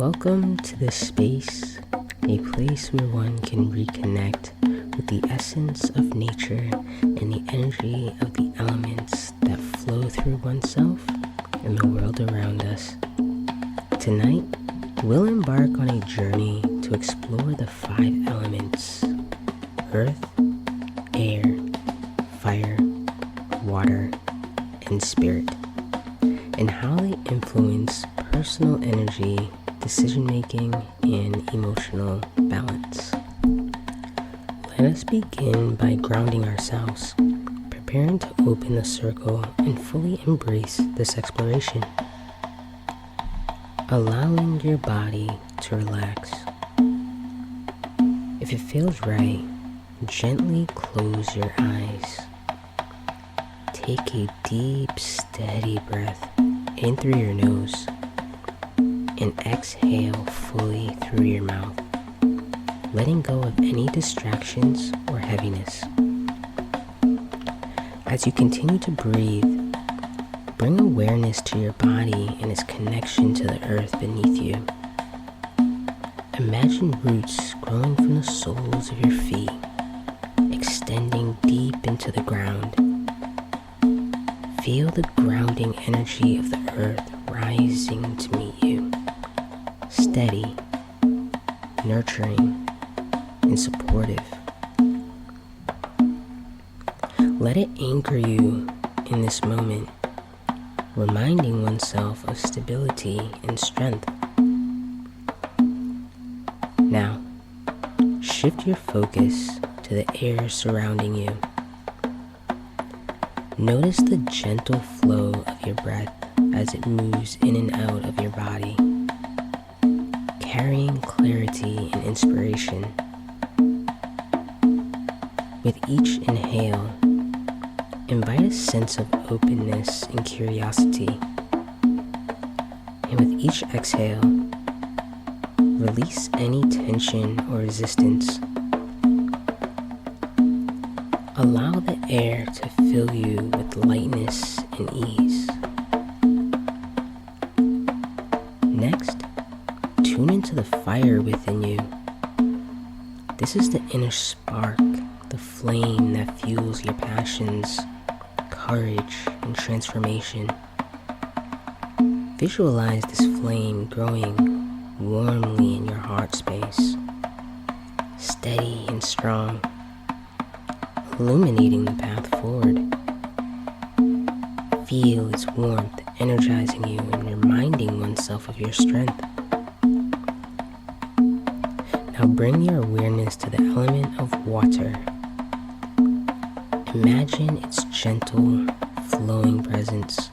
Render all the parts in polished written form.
Welcome to this space, a place where one can reconnect with the essence of nature and the energy of the elements that flow through oneself and the world around us. Tonight, we'll embark on a journey to explore the 5 elements: earth, air, fire, water, and spirit, and how they influence personal energy, decision-making, and emotional balance. Let us begin by grounding ourselves, preparing to open the circle and fully embrace this exploration. Allowing your body to relax. If it feels right, gently close your eyes. Take a deep, steady breath in through your nose and exhale fully through your mouth, letting go of any distractions or heaviness. As you continue to breathe, bring awareness to your body and its connection to the earth beneath you. Imagine roots growing from the soles of your feet, extending deep into the ground. Feel the grounding energy of the earth rising to meet you, steady, nurturing, and supportive. Let it anchor you in this moment, reminding oneself of stability and strength. Now, shift your focus to the air surrounding you. Notice the gentle flow of your breath as it moves in and out of your body, carrying clarity and inspiration. With each inhale, invite a sense of openness and curiosity. And with each exhale, release any tension or resistance. Allow the air to fill you with lightness and ease. Next, tune into the fire within you. This is the inner spark, the flame that fuels your passions, courage, and transformation. Visualize this flame growing warmly in your heart space, steady and strong, illuminating the path forward. Feel its warmth energizing you and reminding oneself of your strength. Now bring your awareness to the element of water. Imagine its gentle, flowing presence,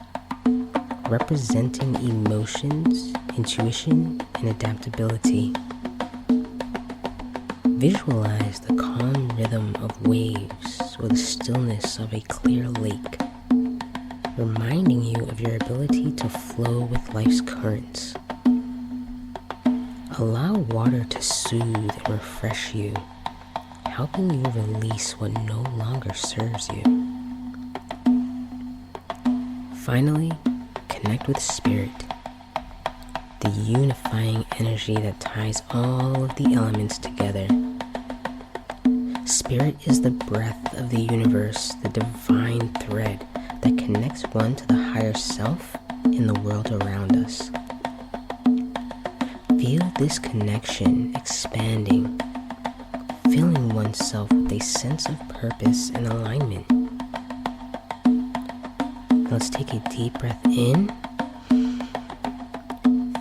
representing emotions, intuition, and adaptability. Visualize the calm rhythm of waves or the stillness of a clear lake, reminding you of your ability to flow with life's currents. Allow water to soothe and refresh you, helping you release what no longer serves you. Finally, connect with spirit, the unifying energy that ties all of the elements together. Spirit is the breath of the universe, the divine thread that connects one to the higher self in the world around us. Feel this connection expanding, filling oneself with a sense of purpose and alignment. Let's take a deep breath in,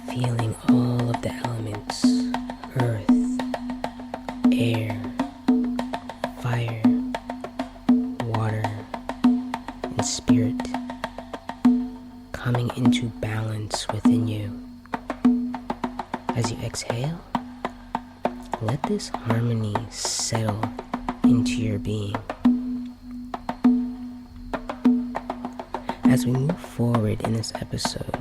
feeling all of the elements: earth, air, fire, water, and spirit coming into balance within you. As you exhale, let this harmony settle into your being. As we move forward in this episode,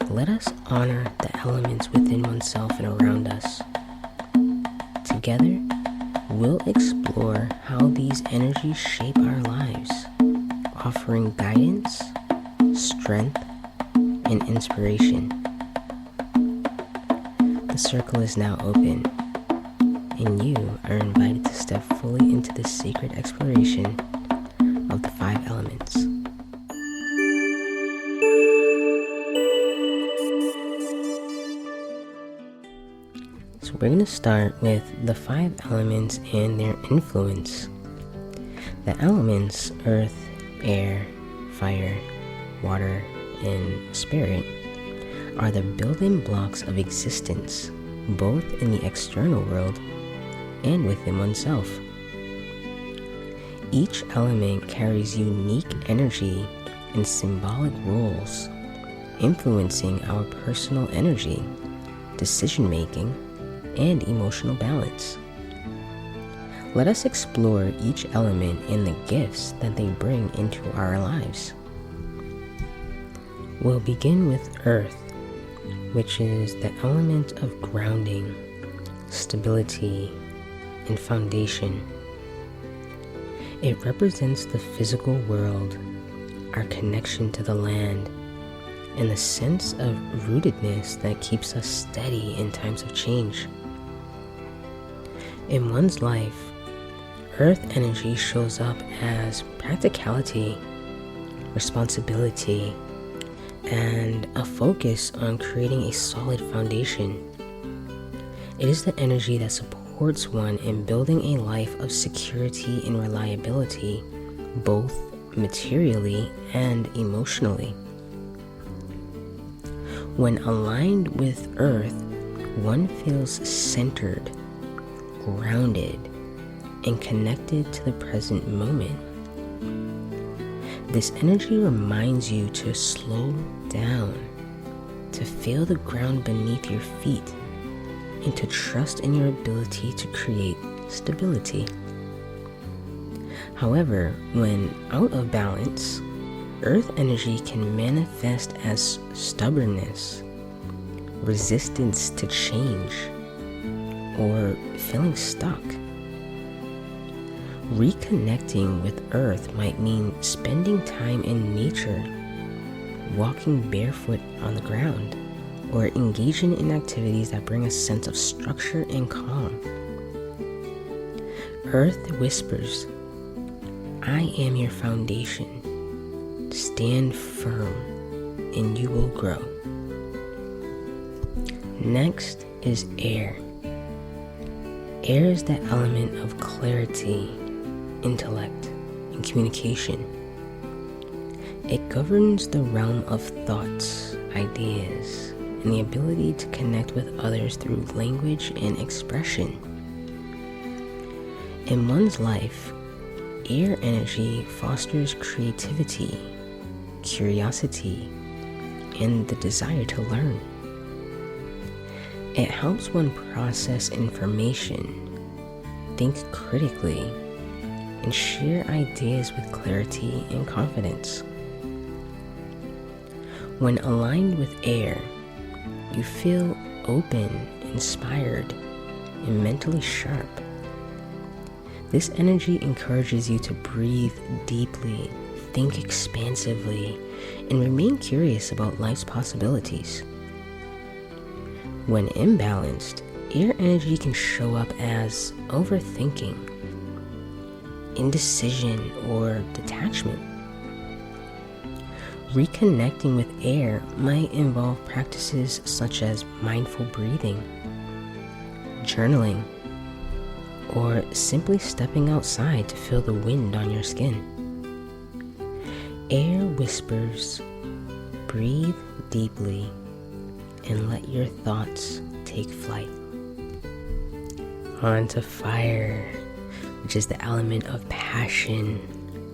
let us honor the elements within oneself and around us. Together, we'll explore how these energies shape our lives, offering guidance, strength, and inspiration. circle is now open, and you are invited to step fully into the sacred exploration of the 5 elements. So we're going to start with the 5 elements and their influence. The elements, earth, air, fire, water, and spirit, are the building blocks of existence, both in the external world and within oneself. Each element carries unique energy and symbolic roles, influencing our personal energy, decision-making, and emotional balance. Let us explore each element and the gifts that they bring into our lives. We'll begin with earth, which is the element of grounding, stability, and foundation. It represents the physical world, our connection to the land, and the sense of rootedness that keeps us steady in times of change. In one's life, earth energy shows up as practicality, responsibility, and a focus on creating a solid foundation. It is the energy that supports one in building a life of security and reliability, both materially and emotionally. When aligned with earth, one feels centered, grounded, and connected to the present moment. This energy reminds you to slow down, to feel the ground beneath your feet, and to trust in your ability to create stability. However, when out of balance, earth energy can manifest as stubbornness, resistance to change, or feeling stuck. Reconnecting with earth might mean spending time in nature, walking barefoot on the ground, or engaging in activities that bring a sense of structure and calm. Earth whispers, "I am your foundation. Stand firm, and you will grow." Next is air. Air is the element of clarity, intellect, and communication. It governs the realm of thoughts, ideas, and the ability to connect with others through language and expression. In one's life, air energy fosters creativity, curiosity, and the desire to learn. It helps one process information, think critically, and share ideas with clarity and confidence. When aligned with air, you feel open, inspired, and mentally sharp. This energy encourages you to breathe deeply, think expansively, and remain curious about life's possibilities. When imbalanced, air energy can show up as overthinking, indecision, or detachment. Reconnecting with air might involve practices such as mindful breathing, journaling, or simply stepping outside to feel the wind on your skin. Air whispers, breathe deeply, and let your thoughts take flight. On to fire, which is the element of passion,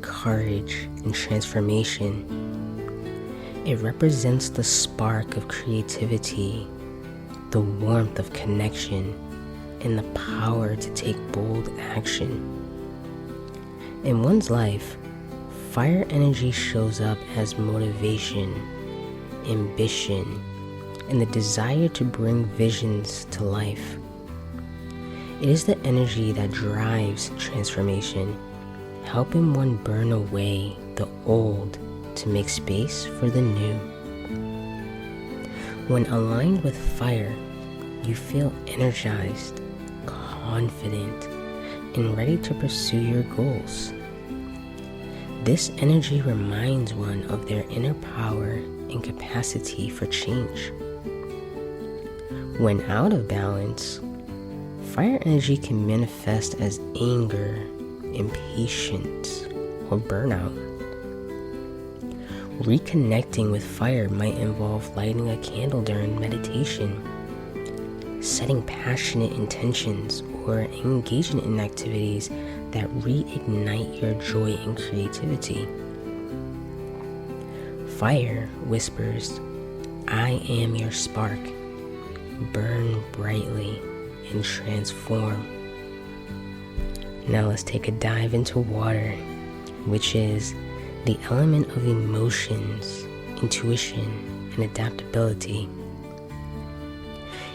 courage, and transformation. It represents the spark of creativity, the warmth of connection, and the power to take bold action. In one's life, fire energy shows up as motivation, ambition, and the desire to bring visions to life. It is the energy that drives transformation, helping one burn away the old to make space for the new. When aligned with fire, you feel energized, confident, and ready to pursue your goals. This energy reminds one of their inner power and capacity for change. When out of balance, fire energy can manifest as anger, impatience, or burnout. Reconnecting with fire might involve lighting a candle during meditation, setting passionate intentions, or engaging in activities that reignite your joy and creativity. Fire whispers, "I am your spark. Burn brightly and transform." Now let's take a dive into water, which is the element of emotions, intuition, and adaptability.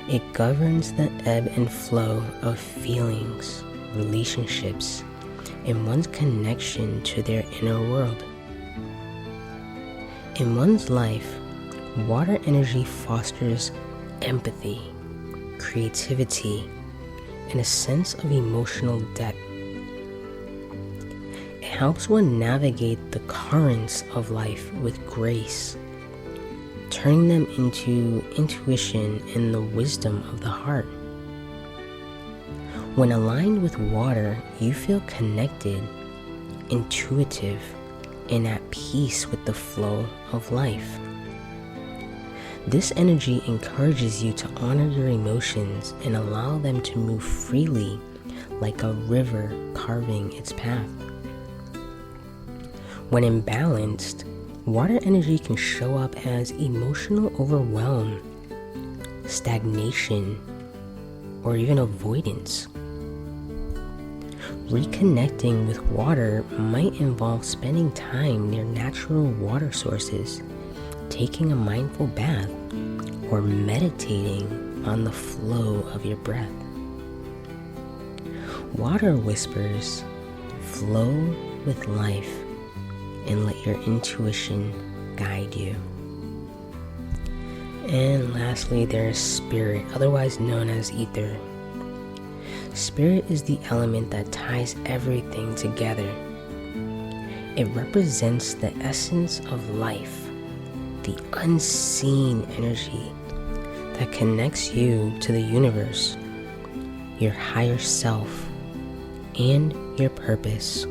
It governs the ebb and flow of feelings, relationships, and one's connection to their inner world. In one's life, water energy fosters empathy, creativity, and a sense of emotional depth. It helps one navigate the currents of life with grace, turning them into intuition and the wisdom of the heart. When aligned with water, you feel connected, intuitive, and at peace with the flow of life. This energy encourages you to honor your emotions and allow them to move freely like a river carving its path. When imbalanced, water energy can show up as emotional overwhelm, stagnation, or even avoidance. Reconnecting with water might involve spending time near natural water sources, taking a mindful bath, or meditating on the flow of your breath. Water whispers, "Flow with life and let your intuition guide you." And lastly, there is spirit, otherwise known as ether. Spirit is the element that ties everything together. It represents the essence of life, the unseen energy that connects you to the universe, your higher self, and your purpose.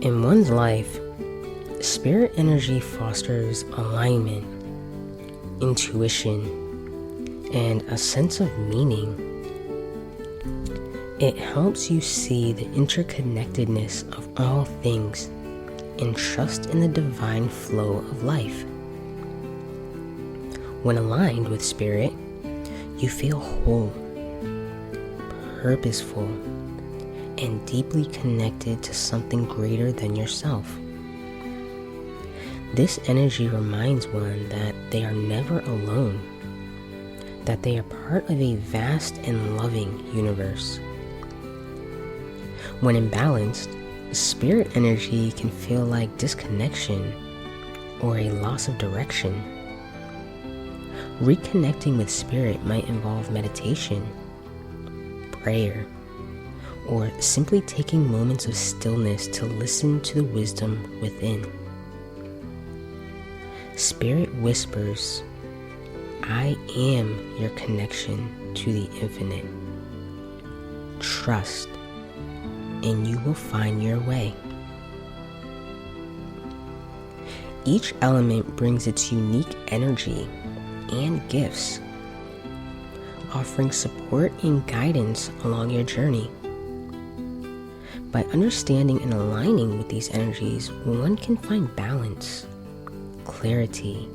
In one's life, spirit energy fosters alignment, intuition, and a sense of meaning. It helps you see the interconnectedness of all things and trust in the divine flow of life. When aligned with spirit, you feel whole, purposeful, and deeply connected to something greater than yourself. This energy reminds one that they are never alone, that they are part of a vast and loving universe. When imbalanced, spirit energy can feel like disconnection or a loss of direction. Reconnecting with spirit might involve meditation, prayer, or simply taking moments of stillness to listen to the wisdom within. Spirit whispers, "I am your connection to the infinite. Trust, and you will find your way." Each element brings its unique energy and gifts, offering support and guidance along your journey. By understanding and aligning with these energies, one can find balance, clarity,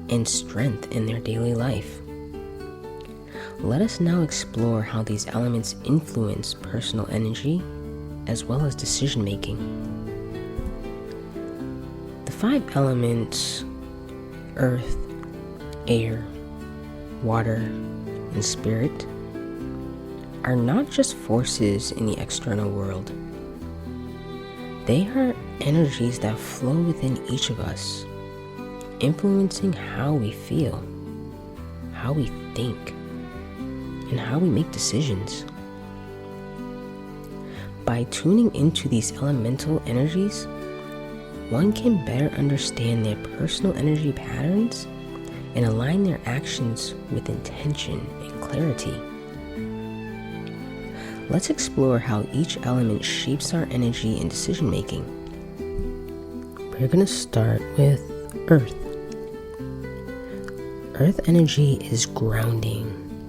and strength in their daily life. Let us now explore how these elements influence personal energy as well as decision making. The 5 elements, earth, air, water, and spirit, are not just forces in the external world. They are energies that flow within each of us, influencing how we feel, how we think, and how we make decisions. By tuning into these elemental energies, one can better understand their personal energy patterns and align their actions with intention and clarity. Let's explore how each element shapes our energy and decision making. We're going to start with Earth. Earth energy is grounding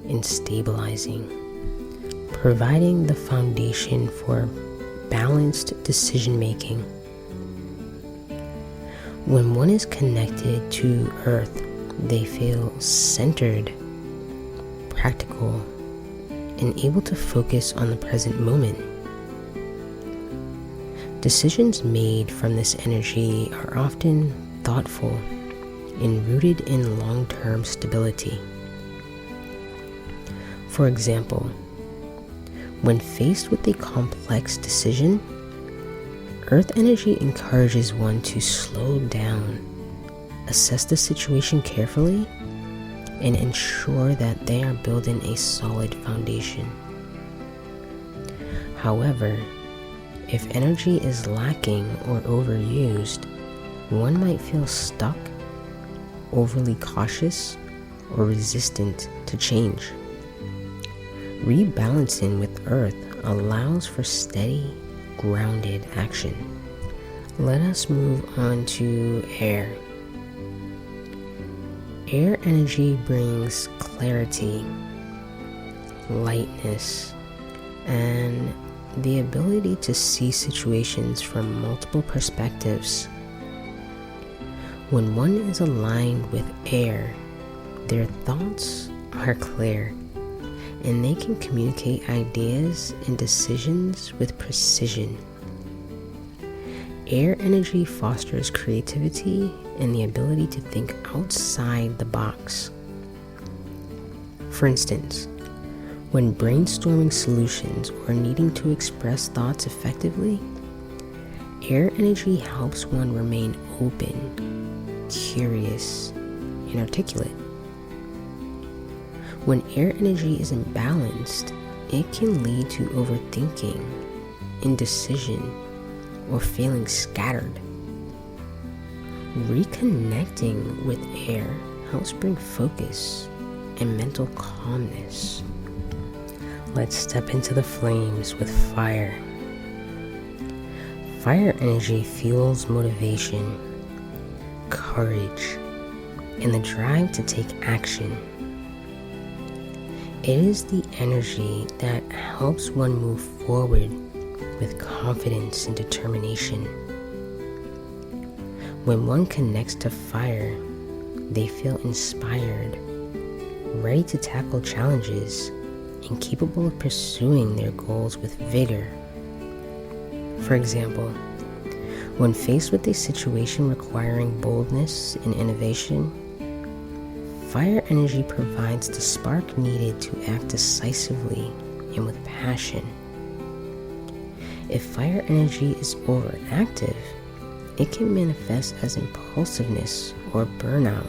and stabilizing, providing the foundation for balanced decision making. When one is connected to Earth, they feel centered, practical, and able to focus on the present moment. Decisions made from this energy are often thoughtful and rooted in long-term stability. For example, when faced with a complex decision, Earth energy encourages one to slow down, assess the situation carefully, and ensure that they are building a solid foundation. However, if energy is lacking or overused, one might feel stuck, overly cautious, or resistant to change. Rebalancing with Earth allows for steady, grounded action. Let us move on to Air. Air energy brings clarity, lightness, and the ability to see situations from multiple perspectives. When one is aligned with air, their thoughts are clear, and they can communicate ideas and decisions with precision. Air energy fosters creativity and the ability to think outside the box. For instance, when brainstorming solutions or needing to express thoughts effectively, air energy helps one remain open, curious, and articulate. When air energy is imbalanced, it can lead to overthinking, indecision, or feeling scattered. Reconnecting with air helps bring focus and mental calmness. Let's step into the flames with fire. Fire energy fuels motivation, courage, and the drive to take action. It is the energy that helps one move forward with confidence and determination. When one connects to fire, they feel inspired, ready to tackle challenges, and capable of pursuing their goals with vigor. For example, when faced with a situation requiring boldness and innovation, fire energy provides the spark needed to act decisively and with passion. If fire energy is overactive, it can manifest as impulsiveness or burnout.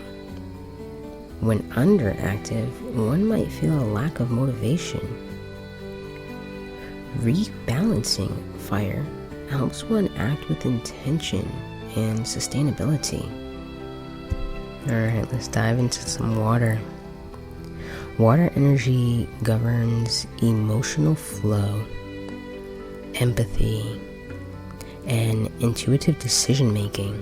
When underactive, one might feel a lack of motivation. Rebalancing fire helps one act with intention and sustainability. Alright, let's dive into some water. Water energy governs emotional flow, empathy, and intuitive decision making.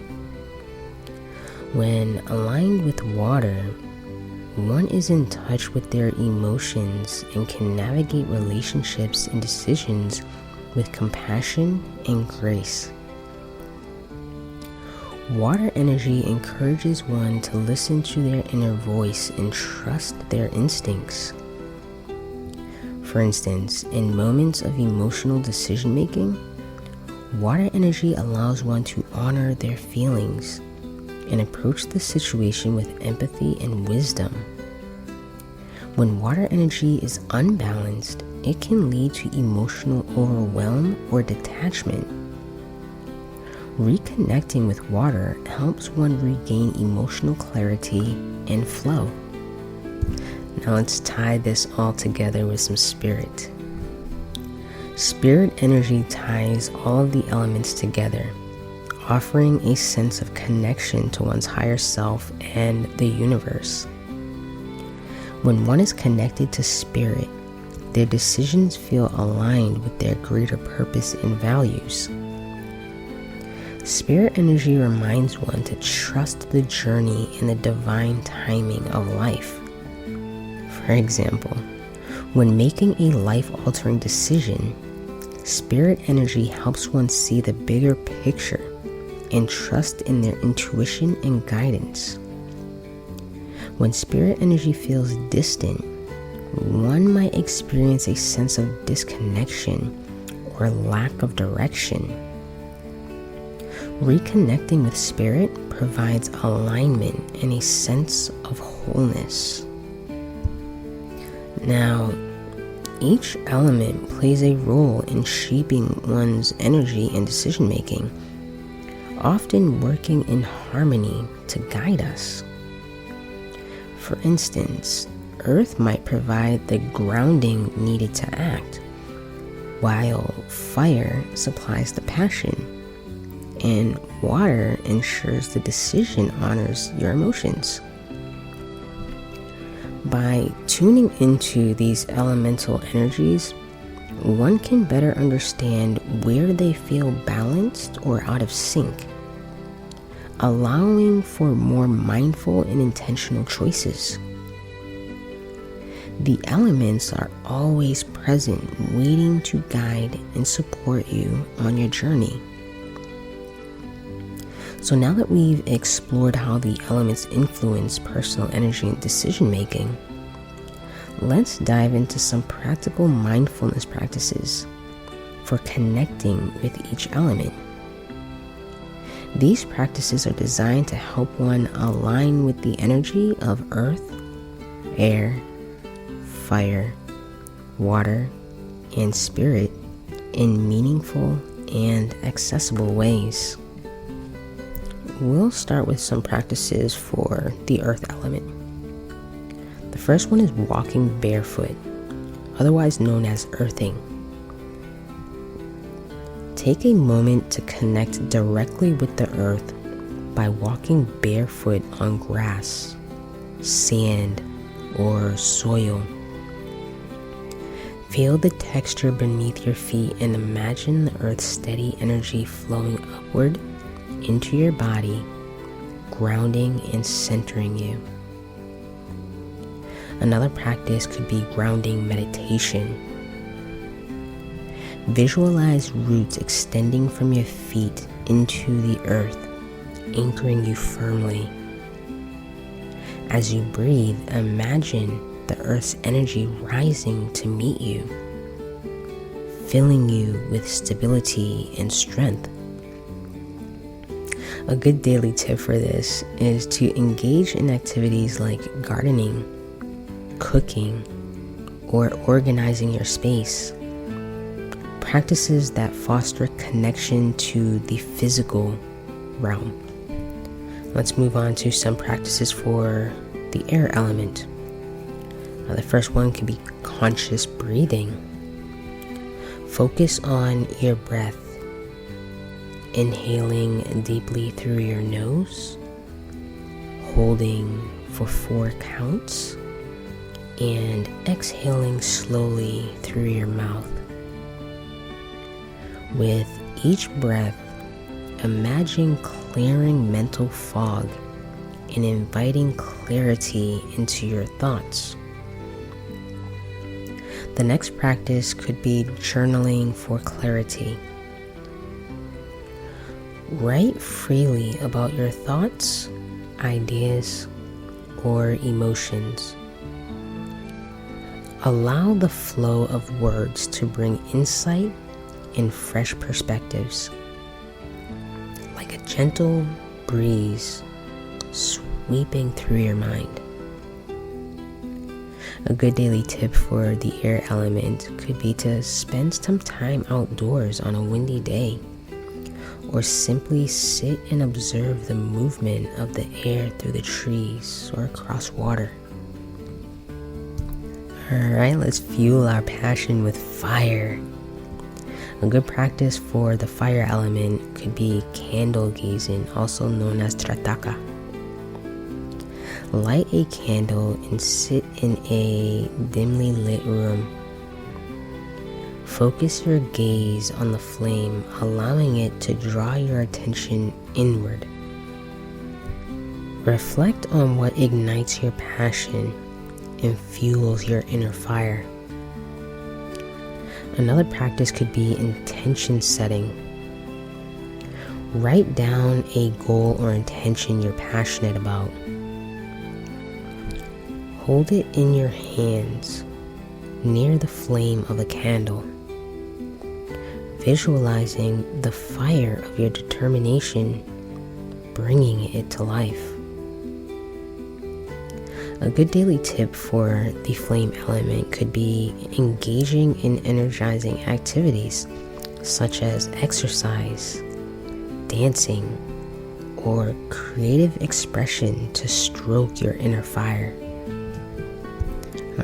When aligned with water, one is in touch with their emotions and can navigate relationships and decisions with compassion and grace. Water energy encourages one to listen to their inner voice and trust their instincts. For instance, in moments of emotional decision making, water energy allows one to honor their feelings and approach the situation with empathy and wisdom. When water energy is unbalanced, it can lead to emotional overwhelm or detachment. Reconnecting with water helps one regain emotional clarity and flow. Now let's tie this all together with some spirit. Spirit energy ties all of the elements together, offering a sense of connection to one's higher self and the universe. When one is connected to spirit, their decisions feel aligned with their greater purpose and values. Spirit energy reminds one to trust the journey and the divine timing of life. For example, when making a life-altering decision, spirit energy helps one see the bigger picture and trust in their intuition and guidance. When spirit energy feels distant, one might experience a sense of disconnection or lack of direction. Reconnecting with spirit provides alignment and a sense of wholeness. Now, each element plays a role in shaping one's energy and decision making, often working in harmony to guide us. For instance, earth might provide the grounding needed to act, while fire supplies the passion, and water ensures the decision honors your emotions. By tuning into these elemental energies, one can better understand where they feel balanced or out of sync, allowing for more mindful and intentional choices. The elements are always present, waiting to guide and support you on your journey. So now that we've explored how the elements influence personal energy and decision making, let's dive into some practical mindfulness practices for connecting with each element. These practices are designed to help one align with the energy of earth, air, fire, water, and spirit in meaningful and accessible ways. We'll start with some practices for the earth element. The first one is walking barefoot, otherwise known as earthing. Take a moment to connect directly with the earth by walking barefoot on grass, sand, or soil. Feel the texture beneath your feet and imagine the earth's steady energy flowing upward into your body, grounding and centering you. Another practice could be grounding meditation. Visualize roots extending from your feet into the earth, anchoring you firmly. As you breathe, imagine the earth's energy rising to meet you, filling you with stability and strength. A good daily tip for this is to engage in activities like gardening, cooking, or organizing your space. Practices that foster connection to the physical realm. Let's move on to some practices for the air element. The first one can be conscious breathing. Focus on your breath. Inhaling deeply through your nose, holding for 4 counts, and exhaling slowly through your mouth. With each breath, imagine clearing mental fog and inviting clarity into your thoughts. The next practice could be journaling for clarity. Write freely about your thoughts, ideas, or emotions. Allow the flow of words to bring insight and fresh perspectives, like a gentle breeze sweeping through your mind. A good daily tip for the air element could be to spend some time outdoors on a windy day, or simply sit and observe the movement of the air through the trees or across water. Alright, let's fuel our passion with fire. A good practice for the fire element could be candle gazing, also known as trataka. Light a candle and sit in a dimly lit room. Focus your gaze on the flame, allowing it to draw your attention inward. Reflect on what ignites your passion and fuels your inner fire. Another practice could be intention setting. Write down a goal or intention you're passionate about. Hold it in your hands near the flame of a candle, visualizing the fire of your determination, bringing it to life. A good daily tip for the flame element could be engaging in energizing activities such as exercise, dancing, or creative expression to stroke your inner fire.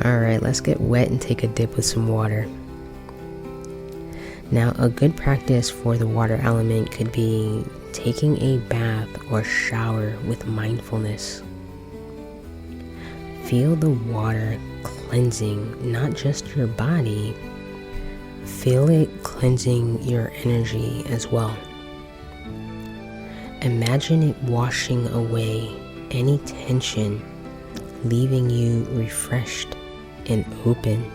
Alright, let's get wet and take a dip with some water. Now, a good practice for the water element could be taking a bath or shower with mindfulness. Feel the water cleansing not just your body, feel it cleansing your energy as well. Imagine it washing away any tension, leaving you refreshed and open.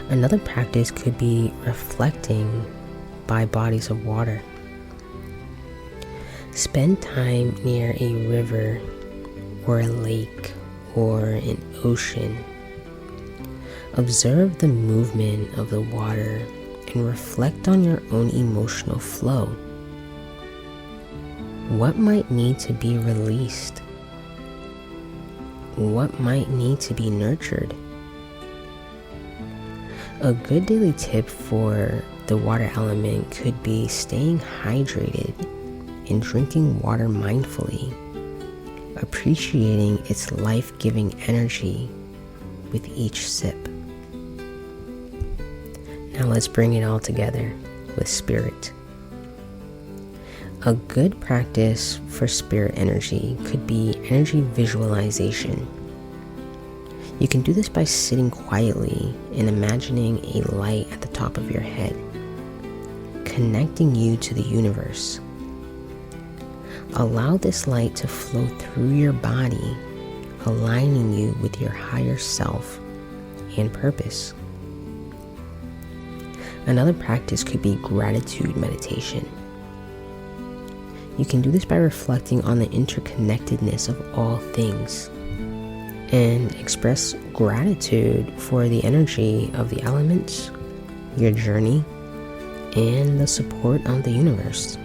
Another practice could be reflecting by bodies of water. Spend time near a river or a lake or an ocean. Observe the movement of the water and reflect on your own emotional flow. What might need to be released? What might need to be nurtured? A good daily tip for the water element could be staying hydrated and drinking water mindfully, appreciating its life-giving energy with each sip. Now let's bring it all together with spirit. A good practice for spirit energy could be energy visualization. You can do this by sitting quietly and imagining a light at the top of your head, connecting you to the universe. Allow this light to flow through your body, aligning you with your higher self and purpose. Another practice could be gratitude meditation. You can do this by reflecting on the interconnectedness of all things and express gratitude for the energy of the elements, your journey, and the support of the universe.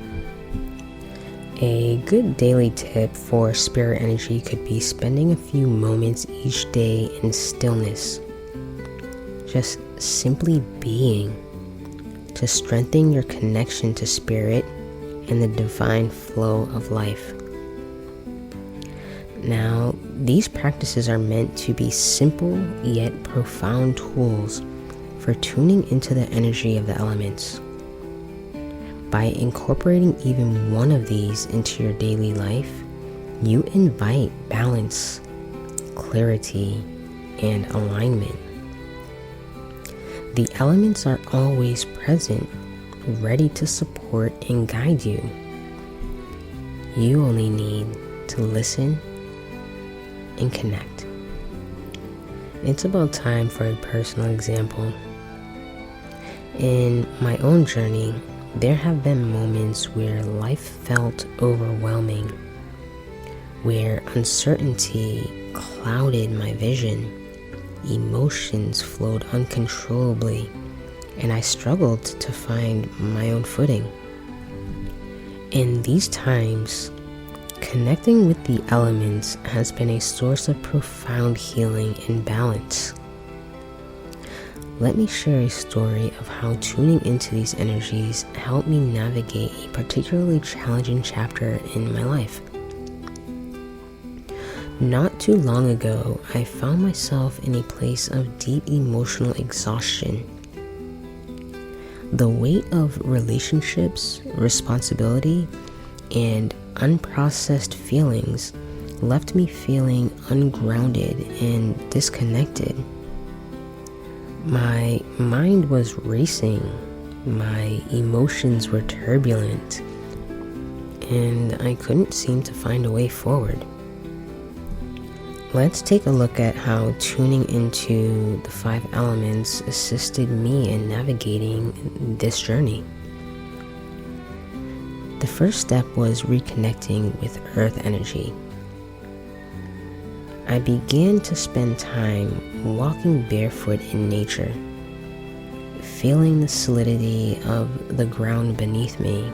A good daily tip for spirit energy could be spending a few moments each day in stillness, just simply being, to strengthen your connection to spirit and the divine flow of life. Now, these practices are meant to be simple yet profound tools for tuning into the energy of the elements. By incorporating even one of these into your daily life, you invite balance, clarity, and alignment. The elements are always present, ready to support and guide you. You only need to listen and connect. It's about time for a personal example. In my own journey, there have been moments where life felt overwhelming, where uncertainty clouded my vision, emotions flowed uncontrollably, and I struggled to find my own footing. In these times, connecting with the elements has been a source of profound healing and balance. Let me share a story of how tuning into these energies helped me navigate a particularly challenging chapter in my life. Not too long ago, I found myself in a place of deep emotional exhaustion. The weight of relationships, responsibility, and unprocessed feelings left me feeling ungrounded and disconnected. My mind was racing, my emotions were turbulent, and I couldn't seem to find a way forward. Let's take a look at how tuning into the 5 elements assisted me in navigating this journey. The first step was reconnecting with earth energy. I began to spend time walking barefoot in nature, feeling the solidity of the ground beneath me.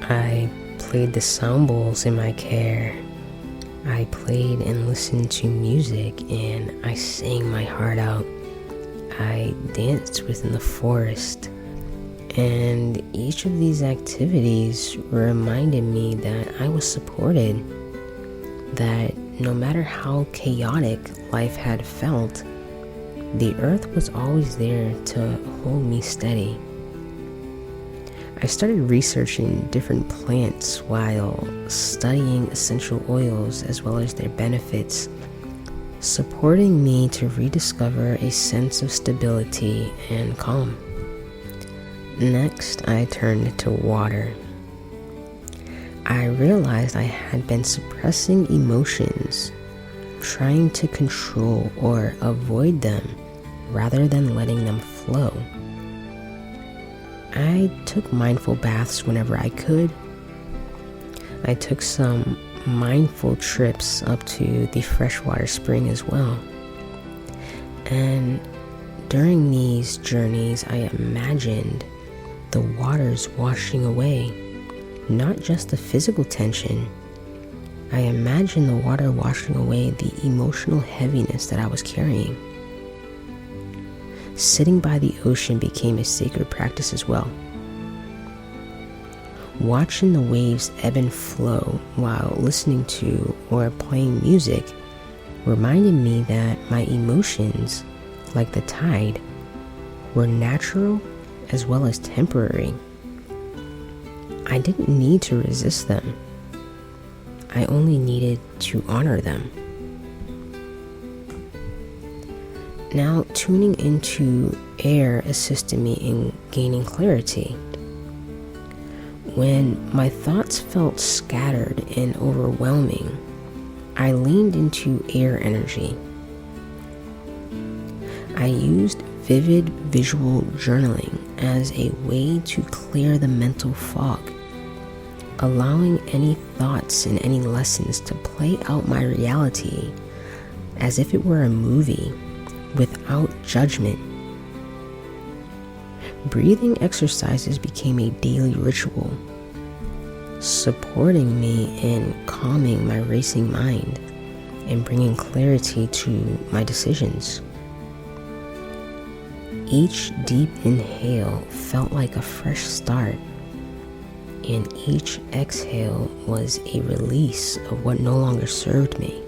I played the sound bowls in my care. I played and listened to music, and I sang my heart out. I danced within the forest, and each of these activities reminded me that I was supported, that no matter how chaotic life had felt, the earth was always there to hold me steady. I started researching different plants while studying essential oils as well as their benefits, supporting me to rediscover a sense of stability and calm. Next, I turned to water. I realized I had been suppressing emotions, trying to control or avoid them rather than letting them flow. I took mindful baths whenever I could. I took some mindful trips up to the freshwater spring as well. And during these journeys, I imagined the waters washing away, not just the physical tension. I imagined the water washing away the emotional heaviness that I was carrying. Sitting by the ocean became a sacred practice as well. Watching the waves ebb and flow while listening to or playing music reminded me that my emotions, like the tide, were natural as well as temporary. I didn't need to resist them. I only needed to honor them. Now, tuning into air assisted me in gaining clarity. When my thoughts felt scattered and overwhelming, I leaned into air energy. I used vivid visual journaling as a way to clear the mental fog, allowing any thoughts and any lessons to play out my reality as if it were a movie, without judgment. Breathing exercises became a daily ritual, supporting me in calming my racing mind and bringing clarity to my decisions. Each deep inhale felt like a fresh start, and each exhale was a release of what no longer served me.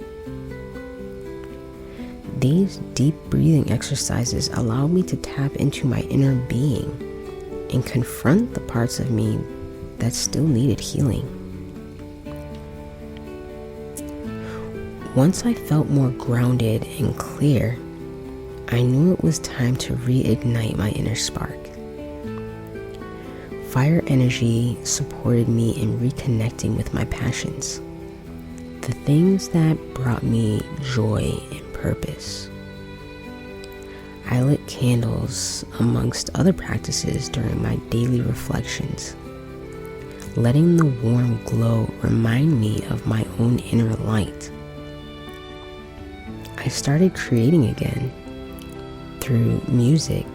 These deep breathing exercises allowed me to tap into my inner being and confront the parts of me that still needed healing. Once I felt more grounded and clear, I knew it was time to reignite my inner spark. Fire energy supported me in reconnecting with my passions, the things that brought me joy and purpose. I lit candles amongst other practices during my daily reflections, letting the warm glow remind me of my own inner light. I started creating again through music,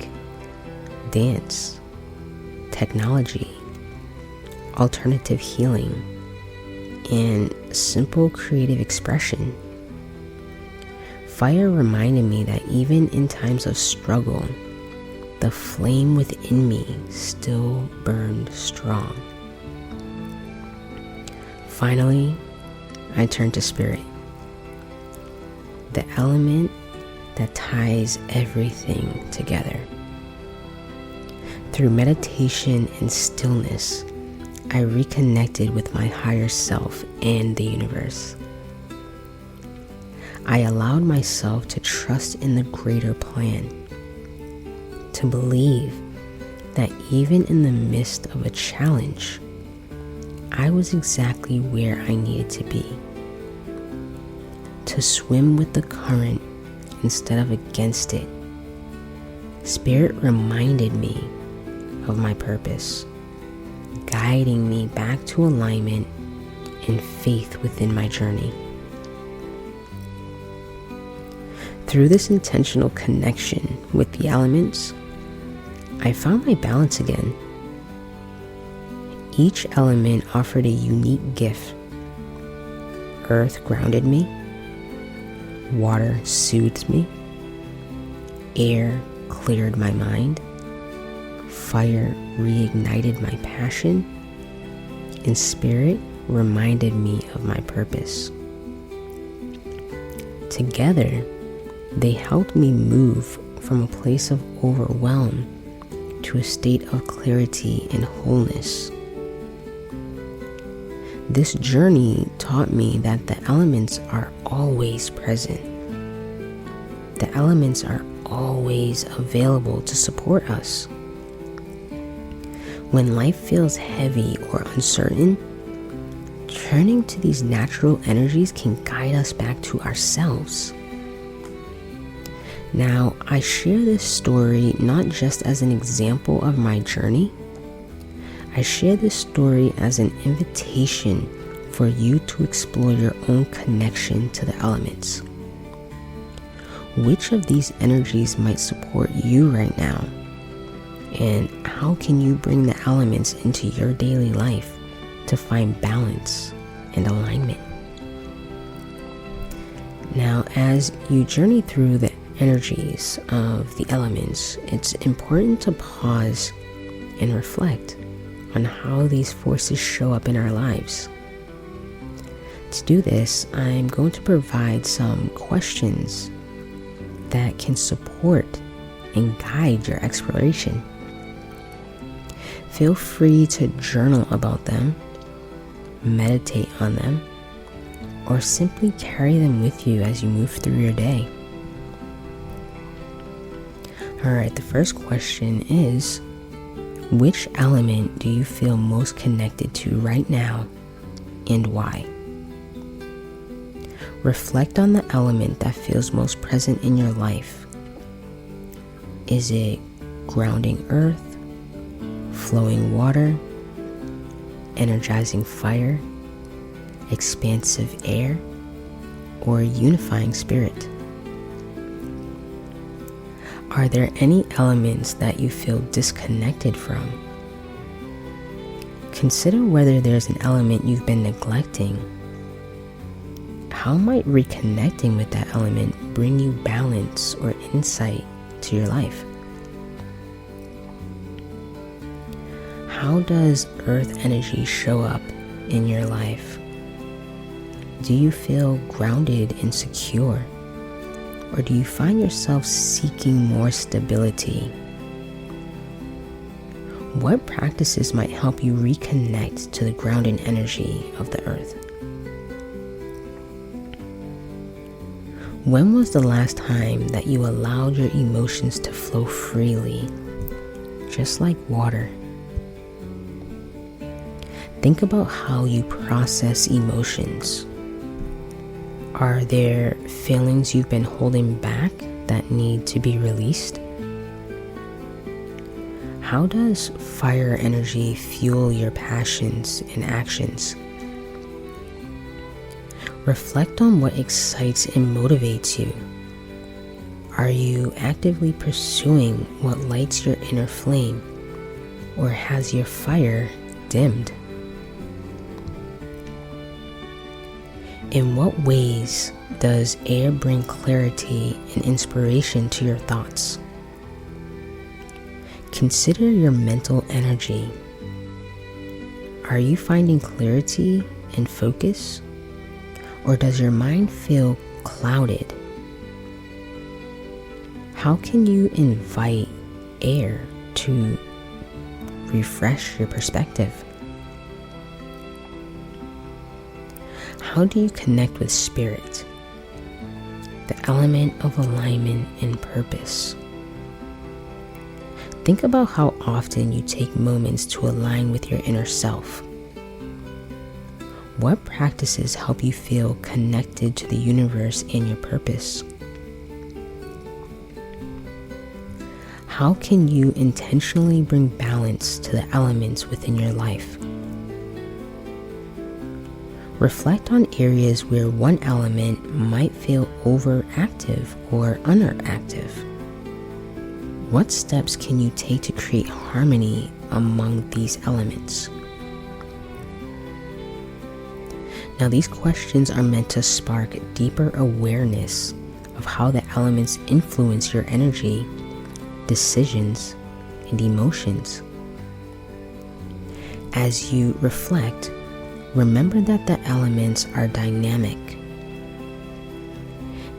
dance, technology, alternative healing, and simple creative expression. Fire reminded me that even in times of struggle, the flame within me still burned strong. Finally, I turn to spirit, the element that ties everything together. Through meditation and stillness, I reconnected with my higher self and the universe. I allowed myself to trust in the greater plan, to believe that even in the midst of a challenge, I was exactly where I needed to be. To swim with the current instead of against it. Spirit reminded me of my purpose, guiding me back to alignment and faith within my journey. Through this intentional connection with the elements, I found my balance again. Each element offered a unique gift. Earth grounded me, water soothed me, air cleared my mind, fire reignited my passion, and spirit reminded me of my purpose. Together, they helped me move from a place of overwhelm to a state of clarity and wholeness. This journey taught me that the elements are always present. The elements are always available to support us. When life feels heavy or uncertain, turning to these natural energies can guide us back to ourselves. Now, I share this story not just as an example of my journey. I share this story as an invitation for you to explore your own connection to the elements. Which of these energies might support you right now? And how can you bring the elements into your daily life to find balance and alignment? Now, as you journey through the energies of the elements, it's important to pause and reflect on how these forces show up in our lives. To do this, I'm going to provide some questions that can support and guide your exploration. Feel free to journal about them, meditate on them, or simply carry them with you as you move through your day. Alright, the first question is, which element do you feel most connected to right now and why? Reflect on the element that feels most present in your life. Is it grounding earth, flowing water, energizing fire, expansive air, or unifying spirit? Are there any elements that you feel disconnected from? Consider whether there's an element you've been neglecting. How might reconnecting with that element bring you balance or insight to your life? How does earth energy show up in your life? Do you feel grounded and secure? Or do you find yourself seeking more stability? What practices might help you reconnect to the grounded energy of the earth? When was the last time that you allowed your emotions to flow freely, just like water? Think about how you process emotions. Are there feelings you've been holding back that need to be released? How does fire energy fuel your passions and actions? Reflect on what excites and motivates you. Are you actively pursuing what lights your inner flame, or has your fire dimmed? In what ways does air bring clarity and inspiration to your thoughts? Consider your mental energy. Are you finding clarity and focus? Or does your mind feel clouded? How can you invite air to refresh your perspective? How do you connect with spirit, the element of alignment and purpose? Think about how often you take moments to align with your inner self. What practices help you feel connected to the universe and your purpose? How can you intentionally bring balance to the elements within your life? Reflect on areas where one element might feel overactive or underactive. What steps can you take to create harmony among these elements? Now, these questions are meant to spark deeper awareness of how the elements influence your energy, decisions, and emotions. As you reflect, remember that the elements are dynamic.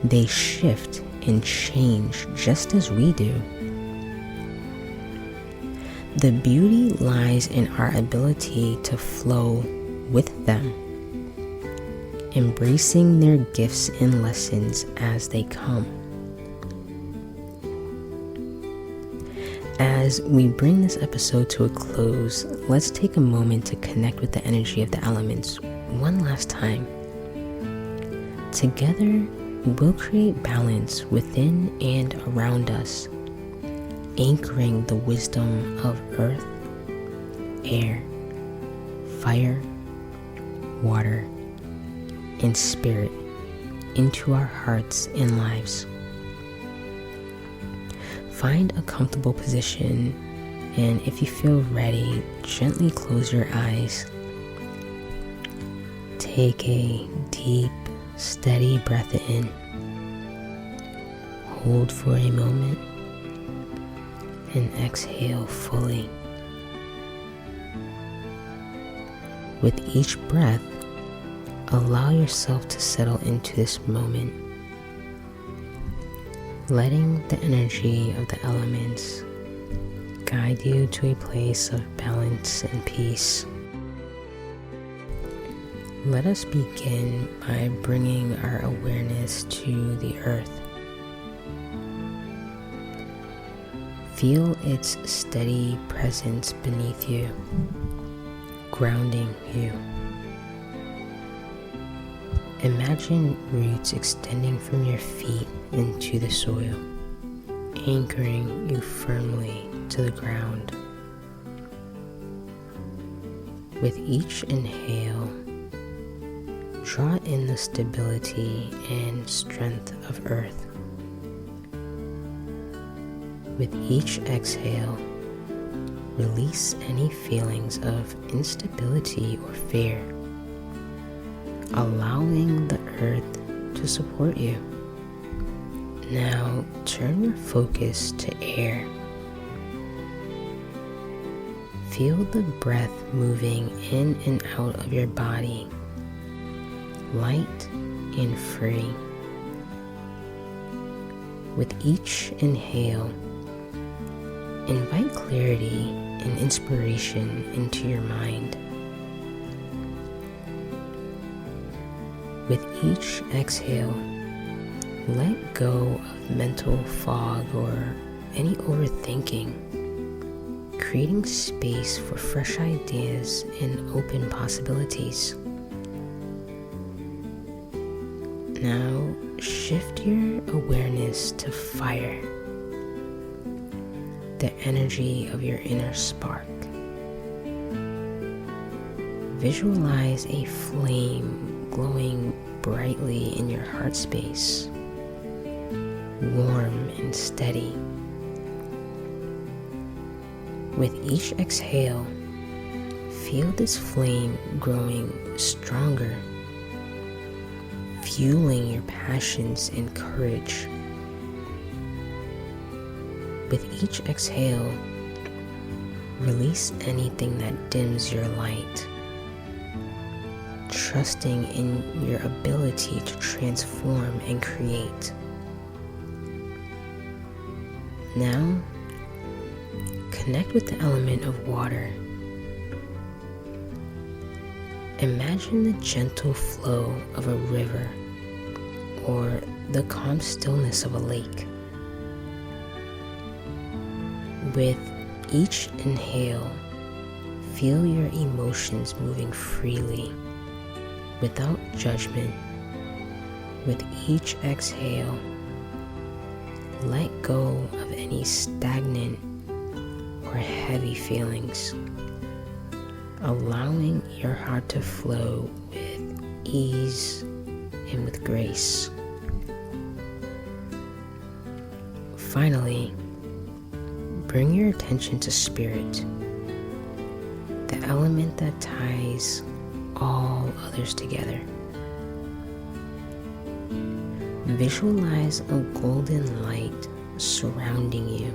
They shift and change just as we do. The beauty lies in our ability to flow with them, embracing their gifts and lessons as they come. As we bring this episode to a close, let's take a moment to connect with the energy of the elements one last time. Together, we'll create balance within and around us, anchoring the wisdom of earth, air, fire, water, and spirit into our hearts and lives. Find a comfortable position, and if you feel ready, gently close your eyes. Take a deep, steady breath in. Hold for a moment, and exhale fully. With each breath, allow yourself to settle into this moment, letting the energy of the elements guide you to a place of balance and peace. Let us begin by bringing our awareness to the earth. Feel its steady presence beneath you, grounding you. Imagine roots extending from your feet into the soil, anchoring you firmly to the ground. With each inhale, draw in the stability and strength of earth. With each exhale, release any feelings of instability or fear, allowing the earth to support you. Now turn your focus to air. Feel the breath moving in and out of your body, light and free. With each inhale, invite clarity and inspiration into your mind. With each exhale, let go of mental fog or any overthinking, creating space for fresh ideas and open possibilities. Now shift your awareness to fire, the energy of your inner spark. Visualize a flame glowing brightly in your heart space, warm and steady. With each exhale, feel this flame growing stronger, fueling your passions and courage. With each exhale, release anything that dims your light, trusting in your ability to transform and create. Now, connect with the element of water. Imagine the gentle flow of a river or the calm stillness of a lake. With each inhale, feel your emotions moving freely, without judgment. With each exhale, let go of any stagnant or heavy feelings, allowing your heart to flow with ease and with grace. Finally, bring your attention to spirit, the element that ties all others together. Visualize a golden light surrounding you,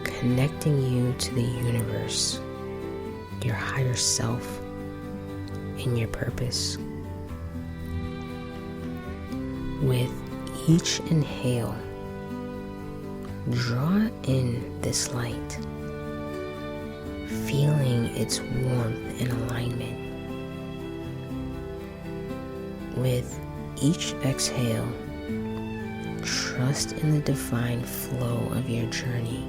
connecting you to the universe, your higher self, and your purpose. With each inhale, draw in this light, feeling its warmth and alignment. With each exhale, trust in the divine flow of your journey,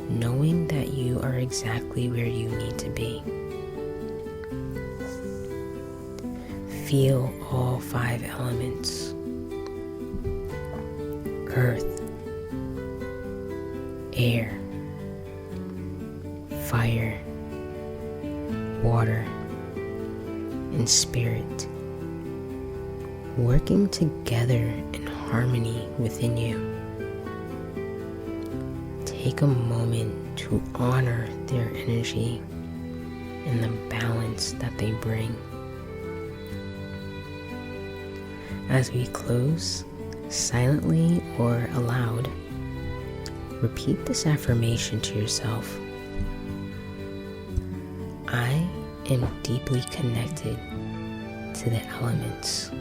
knowing that you are exactly where you need to be. Feel all 5 elements: earth, air, fire, water, and spirit, working together in harmony within you. Take a moment to honor their energy and the balance that they bring. As we close, silently or aloud, repeat this affirmation to yourself. I am deeply connected to the elements.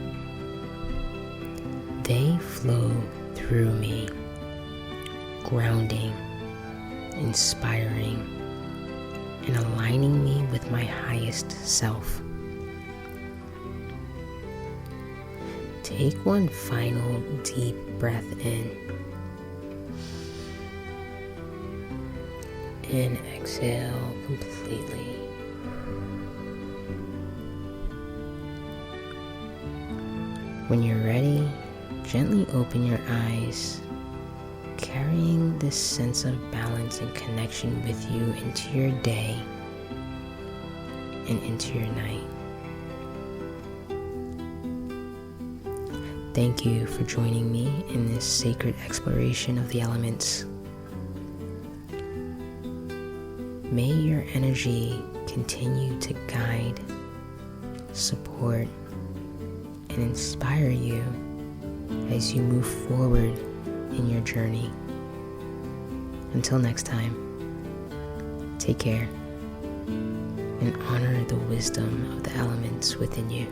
They flow through me, grounding, inspiring, and aligning me with my highest self. Take one final deep breath in and exhale completely. When you're ready, gently open your eyes, carrying this sense of balance and connection with you into your day and into your night. Thank you for joining me in this sacred exploration of the elements. May your energy continue to guide, support, and inspire you as you move forward in your journey. Until next time, take care and honor the wisdom of the elements within you.